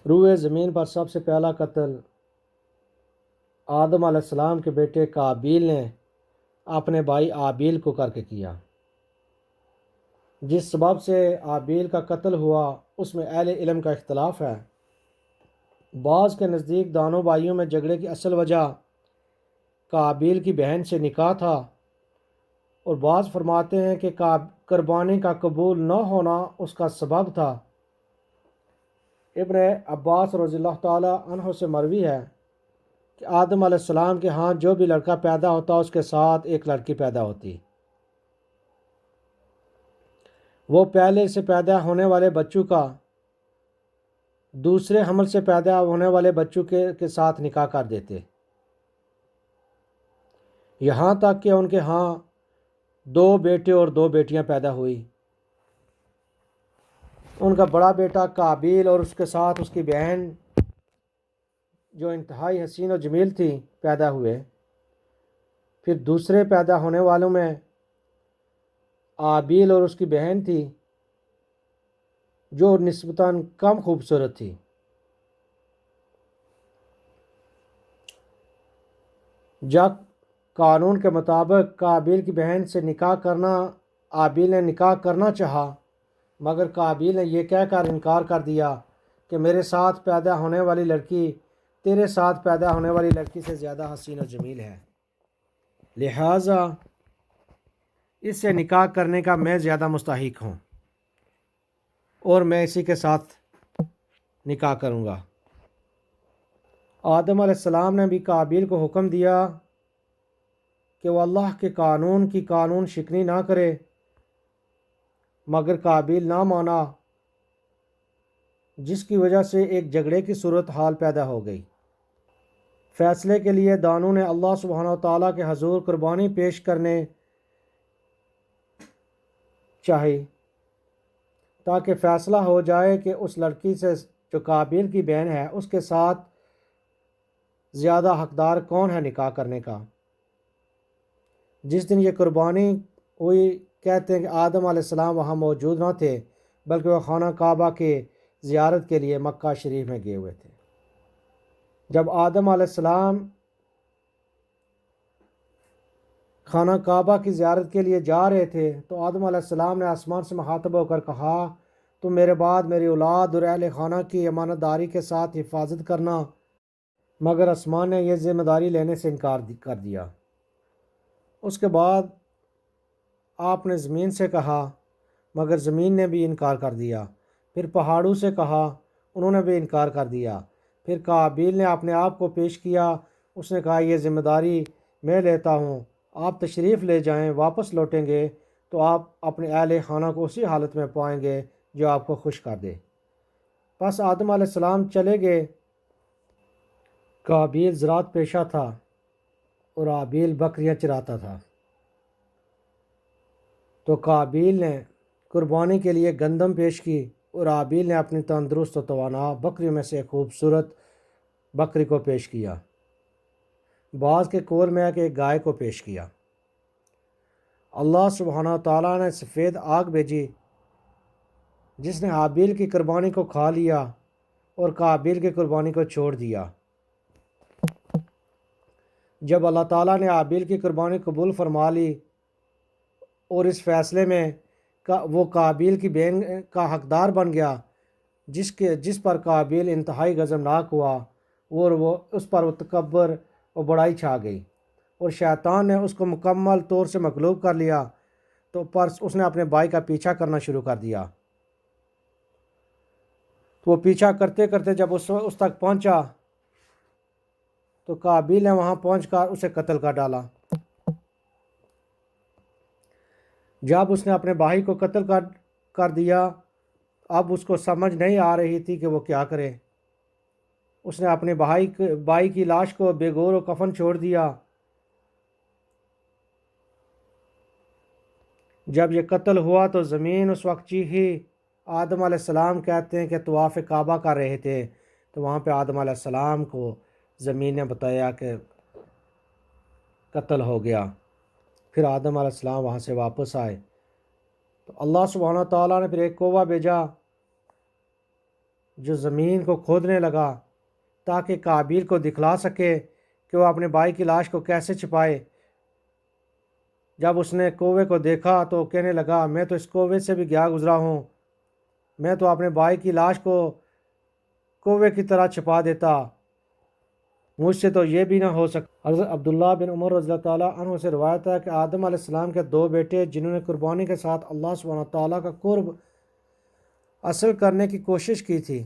روئے زمین پر سب سے پہلا قتل آدم علیہ السلام کے بیٹے قابیل نے اپنے بھائی آبیل کو کر کے کیا۔ جس سبب سے آبیل کا قتل ہوا اس میں اہل علم کا اختلاف ہے۔ بعض کے نزدیک دونوں بھائیوں میں جھگڑے کی اصل وجہ قابیل کی بہن سے نکاح تھا، اور بعض فرماتے ہیں کہ قربانی کا قبول نہ ہونا اس کا سبب تھا۔ ابن عباس رضی اللہ تعالی عنہ سے مروی ہے کہ آدم علیہ السلام کے ہاں جو بھی لڑکا پیدا ہوتا اس کے ساتھ ایک لڑکی پیدا ہوتی۔ وہ پہلے سے پیدا ہونے والے بچوں کا دوسرے حمل سے پیدا ہونے والے بچوں کے ساتھ نکاح کر دیتے، یہاں تک کہ ان کے ہاں 2 بیٹے اور 2 بیٹیاں پیدا ہوئی۔ ان کا بڑا بیٹا قابیل اور اس کے ساتھ اس کی بہن جو انتہائی حسین و جمیل تھی پیدا ہوئے۔ پھر دوسرے پیدا ہونے والوں میں آبیل اور اس کی بہن تھی جو نسبتاً کم خوبصورت تھی۔ جب قانون کے مطابق قابیل کی بہن سے نکاح کرنا آبیل نے نکاح کرنا چاہا، مگر قابیل نے یہ کہہ کر انکار کر دیا کہ میرے ساتھ پیدا ہونے والی لڑکی تیرے ساتھ پیدا ہونے والی لڑکی سے زیادہ حسین و جمیل ہے، لہٰذا اس سے نکاح کرنے کا میں زیادہ مستحق ہوں اور میں اسی کے ساتھ نکاح کروں گا۔ آدم علیہ السلام نے بھی قابیل کو حکم دیا کہ وہ اللہ کے قانون کی قانون شکنی نہ کرے، مگر قابیل نہ مانا، جس کی وجہ سے ایک جھگڑے کی صورتحال پیدا ہو گئی۔ فیصلے کے لیے دانوں نے اللہ سبحانہ وتعالیٰ کے حضور قربانی پیش کرنے چاہی تاکہ فیصلہ ہو جائے کہ اس لڑکی سے جو قابیل کی بہن ہے اس کے ساتھ زیادہ حقدار کون ہے نکاح کرنے کا۔ جس دن یہ قربانی ہوئی، کہتے ہیں کہ آدم علیہ السلام وہاں موجود نہ تھے، بلکہ وہ خانہ کعبہ کے زیارت کے لیے مکہ شریف میں گئے ہوئے تھے۔ جب آدم علیہ السلام خانہ کعبہ کی زیارت کے لیے جا رہے تھے تو آدم علیہ السلام نے آسمان سے مخاطب ہو کر کہا، تم میرے بعد میری اولاد اور اہل خانہ کی امانت داری کے ساتھ حفاظت کرنا، مگر آسمان نے یہ ذمہ داری لینے سے انکار کر دیا۔ اس کے بعد آپ نے زمین سے کہا، مگر زمین نے بھی انکار کر دیا۔ پھر پہاڑوں سے کہا، انہوں نے بھی انکار کر دیا۔ پھر قابیل نے اپنے آپ کو پیش کیا، اس نے کہا یہ ذمہ داری میں لیتا ہوں، آپ تشریف لے جائیں، واپس لوٹیں گے تو آپ اپنے اہل خانہ کو اسی حالت میں پائیں گے جو آپ کو خوش کر دے۔ پس آدم علیہ السلام چلے گئے۔ قابیل زراعت پیشہ تھا اور آبیل بکریاں چراتا تھا، تو قابیل نے قربانی کے لیے گندم پیش کی اور آبیل نے اپنی تندرست و توانا بکریوں میں سے ایک خوبصورت بکری کو پیش کیا۔ بعض کے قول میں ہے کہ ایک گائے کو پیش کیا۔ اللہ سبحانہ تعالیٰ نے سفید آگ بھیجی جس نے آبیل کی قربانی کو کھا لیا اور قابیل کی قربانی کو چھوڑ دیا۔ جب اللہ تعالیٰ نے آبیل کی قربانی قبول فرما لی اور اس فیصلے میں وہ قابیل کی بہن کا حقدار بن گیا جس پر قابیل انتہائی غضبناک ہوا، اور وہ اس پر تکبر اور بڑائی چھا گئی، اور شیطان نے اس کو مکمل طور سے مغلوب کر لیا، تو اس نے اپنے بھائی کا پیچھا کرنا شروع کر دیا۔ تو وہ پیچھا کرتے کرتے جب اس تک پہنچا تو قابیل نے وہاں پہنچ کر اسے قتل کر ڈالا۔ جب اس نے اپنے بھائی کو قتل کر دیا، اب اس کو سمجھ نہیں آ رہی تھی کہ وہ کیا کرے۔ اس نے اپنے بھائی کی لاش کو بے گور و کفن چھوڑ دیا۔ جب یہ قتل ہوا تو زمین اس وقت چیخی۔ آدم علیہ السلام کہتے ہیں کہ طواف کعبہ کر رہے تھے تو وہاں پہ آدم علیہ السلام کو زمین نے بتایا کہ قتل ہو گیا۔ پھر آدم علیہ السلام وہاں سے واپس آئے تو اللہ سبحانہ تعالیٰ نے پھر ایک کوہ بھیجا جو زمین کو کھودنے لگا تاکہ قابیل کو دکھلا سکے کہ وہ اپنے بھائی کی لاش کو کیسے چھپائے۔ جب اس نے کوے کو دیکھا تو کہنے لگا میں تو اس کوے سے بھی گیا گزرا ہوں، میں تو اپنے بھائی کی لاش کو کوے کی طرح چھپا دیتا، مجھ سے تو یہ بھی نہ ہو سکتا۔ حضرت عبداللہ بن عمر رضی اللہ تعالیٰ عنہ سے روایت ہے کہ آدم علیہ السلام کے 2 بیٹے جنہوں نے قربانی کے ساتھ اللہ سبحانہ تعالیٰ کا قرب حاصل کرنے کی کوشش کی تھی،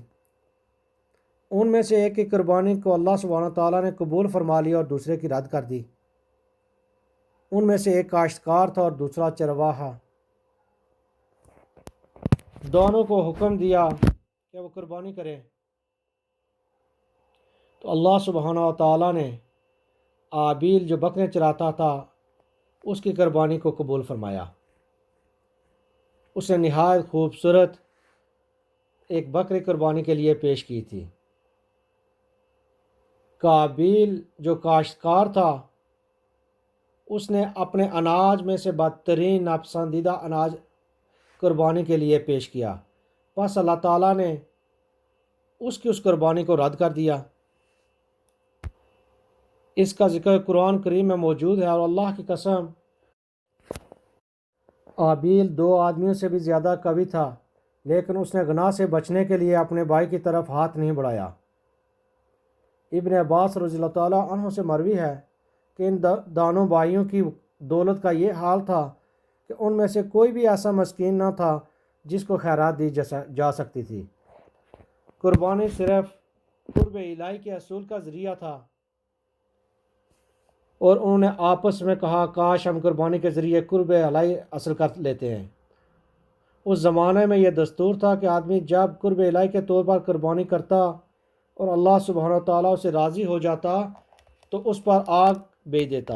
ان میں سے ایک کی قربانی کو اللہ سبحانہ تعالیٰ نے قبول فرما لیا اور دوسرے کی رد کر دی۔ ان میں سے ایک کاشتکار تھا اور دوسرا چرواہا۔ دونوں کو حکم دیا کہ وہ قربانی کرے، تو اللہ سبحانہ تعالیٰ نے آبیل جو بکرے چراتا تھا اس کی قربانی کو قبول فرمایا۔ اس نے نہایت خوبصورت ایک بکری قربانی کے لیے پیش کی تھی۔ قابیل جو کاشتکار تھا اس نے اپنے اناج میں سے بدترین ناپسندیدہ اناج قربانی کے لیے پیش کیا، بس اللہ تعالیٰ نے اس قربانی کو رد کر دیا۔ اس کا ذکر قرآن کریم میں موجود ہے، اور اللہ کی قسم آبیل 2 آدمیوں سے بھی زیادہ قوی تھا، لیکن اس نے گناہ سے بچنے کے لیے اپنے بھائی کی طرف ہاتھ نہیں بڑھایا۔ ابن عباس رضی اللہ تعالیٰ عنہ سے مروی ہے کہ ان دونوں بھائیوں کی دولت کا یہ حال تھا کہ ان میں سے کوئی بھی ایسا مسکین نہ تھا جس کو خیرات دی جا سکتی تھی۔ قربانی صرف قرب الہی کے حصول کا ذریعہ تھا، اور انہوں نے آپس میں کہا کاش ہم قربانی کے ذریعے قرب الہی حاصل کر لیتے ہیں۔ اس زمانے میں یہ دستور تھا کہ آدمی جب قرب الہی کے طور پر قربانی کرتا اور اللہ سبحانہ تعالیٰ اسے راضی ہو جاتا تو اس پر آگ بھیج دیتا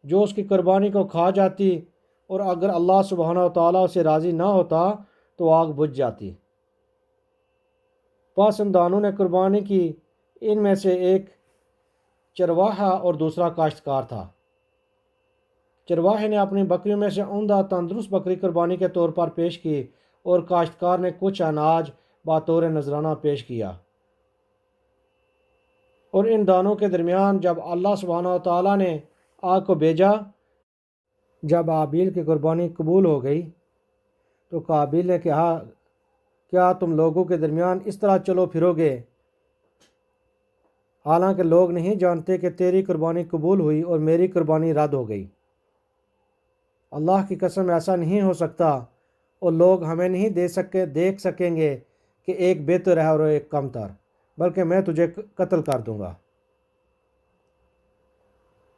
جو اس کی قربانی کو کھا جاتی، اور اگر اللہ سبحانہ تعالیٰ اسے راضی نہ ہوتا تو آگ بجھ جاتی۔ پس ان دونوں نے قربانی کی، ان میں سے ایک چرواہا اور دوسرا کاشتکار تھا۔ چرواہے نے اپنی بکریوں میں سے عمدہ تندرست بکری قربانی کے طور پر پیش کی، اور کاشتکار نے کچھ اناج بطور نذرانہ پیش کیا۔ اور ان دونوں کے درمیان جب اللہ سبحانہ تعالیٰ نے آگ کو بھیجا، جب آبیل کی قربانی قبول ہو گئی تو قابیل نے کہا کیا تم لوگوں کے درمیان اس طرح چلو پھرو گے، حالانکہ لوگ نہیں جانتے کہ تیری قربانی قبول ہوئی اور میری قربانی رد ہو گئی۔ اللہ کی قسم ایسا نہیں ہو سکتا، اور لوگ ہمیں نہیں دیکھ سکیں گے کہ ایک بہتر ہے اور ایک کم تر، بلکہ میں تجھے قتل کر دوں گا۔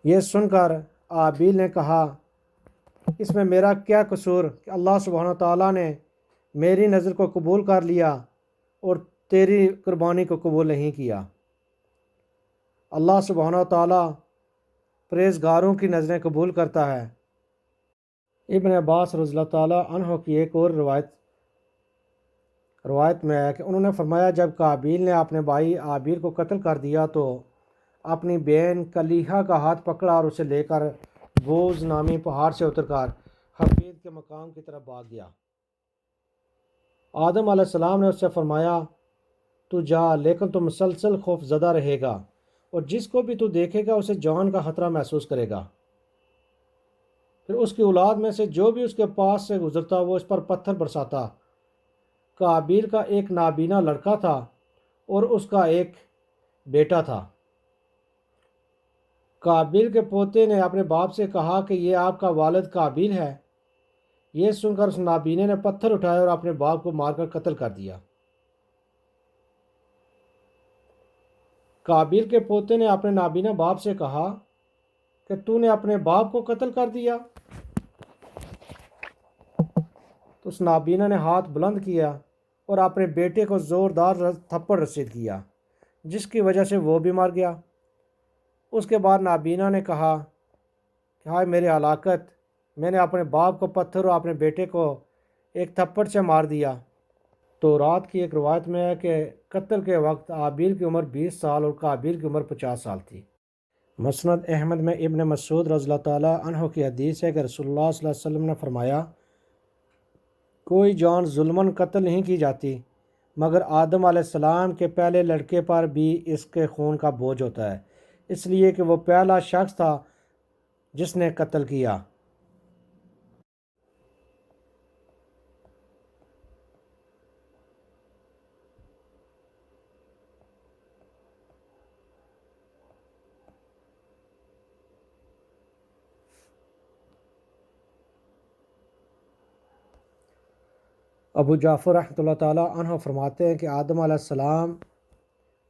یہ سن کر آبیل نے کہا اس میں میرا کیا قصور کہ اللہ سبحانہ تعالیٰ نے میری نظر کو قبول کر لیا اور تیری قربانی کو قبول نہیں کیا۔ اللہ سبحانہ تعالیٰ پرہیزگاروں کی نظریں قبول کرتا ہے۔ ابن عباس رضی اللہ تعالیٰ عنہ کی ایک اور روایت میں ہے کہ انہوں نے فرمایا جب قابیل نے اپنے بھائی آبیل کو قتل کر دیا تو اپنی بہن کلیحہ کا ہاتھ پکڑا اور اسے لے کر بوز نامی پہاڑ سے اتر کر حفید کے مقام کی طرف بھاگ گیا۔ آدم علیہ السلام نے اس سے فرمایا تو جا، لیکن تو مسلسل خوف زدہ رہے گا، اور جس کو بھی تو دیکھے گا اسے جان کا خطرہ محسوس کرے گا۔ پھر اس کی اولاد میں سے جو بھی اس کے پاس سے گزرتا وہ اس پر پتھر برساتا۔ قابیل کا ایک نابینا لڑکا تھا اور اس کا ایک بیٹا تھا۔ قابیل کے پوتے نے اپنے باپ سے کہا کہ یہ آپ کا والد قابیل ہے۔ یہ سن کر اس نابینے نے پتھر اٹھائے اور اپنے باپ کو مار کر قتل کر دیا۔ قابیل کے پوتے نے اپنے نابینا باپ سے کہا کہ تو نے اپنے باپ کو قتل کر دیا۔ تو اس نابینا نے ہاتھ بلند کیا اور اپنے بیٹے کو زوردار تھپڑ رسید کیا، جس کی وجہ سے وہ بھی مر گیا۔ اس کے بعد نابینا نے کہا کہ ہائے میری ہلاکت، میں نے اپنے باپ کو پتھر اور اپنے بیٹے کو ایک تھپڑ سے مار دیا۔ تو رات کی ایک روایت میں ہے کہ قتل کے وقت آبیل کی عمر 20 سال اور قابیل کی عمر 50 سال تھی۔ مسند احمد میں ابن مسعود رضی اللہ تعالیٰ عنہ کی حدیث ہے کہ رسول اللہ صلی اللہ علیہ وسلم نے فرمایا کوئی جان ظلماً قتل نہیں کی جاتی مگر آدم علیہ السلام کے پہلے لڑکے پر بھی اس کے خون کا بوجھ ہوتا ہے، اس لیے کہ وہ پہلا شخص تھا جس نے قتل کیا۔ ابو جعفر رحمۃ اللہ تعالیٰ عنہ فرماتے ہیں کہ آدم علیہ السلام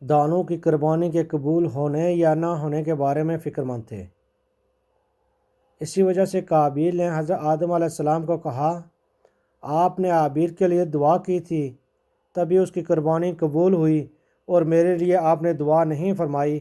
دانوں کی قربانی کے قبول ہونے یا نہ ہونے کے بارے میں فکر مند تھے۔ اسی وجہ سے قابیل نے حضرت آدم علیہ السلام کو کہا، آپ نے ہابیل کے لیے دعا کی تھی، تبھی اس کی قربانی قبول ہوئی، اور میرے لیے آپ نے دعا نہیں فرمائی